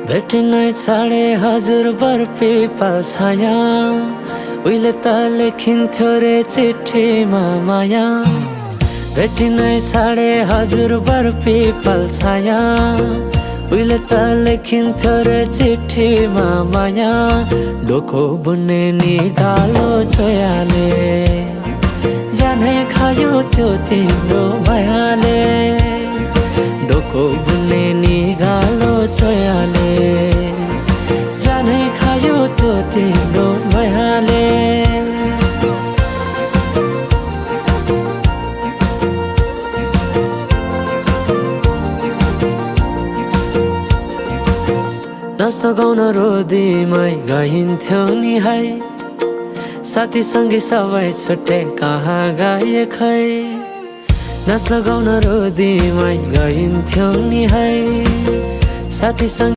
भेटिनै छाडे हजुर बरपिपल छाया, उहिले त लेखिन्थ्यो रे चिठीमा माया। भेटिनै छाडे हजुर बरपिपल छाया, उहिले त लेखिन्थ्यो रे चिठीमा माया। डोको बुन्ने निगालो छोयाले, जानै खायो त्यो तिम्रो मायाले। डोको बुन्ने निगालो छोयाले, जानै खायो त्यो तिम्रो मायाले। नाच्न गाउन रोदीमै गइन्थ्यो नि है, साथीसँगै सबै छुट्टै कहाँ गए खै। नाच्न गाउन रोदीमै गइन्थ्यो नि है, साथीसँग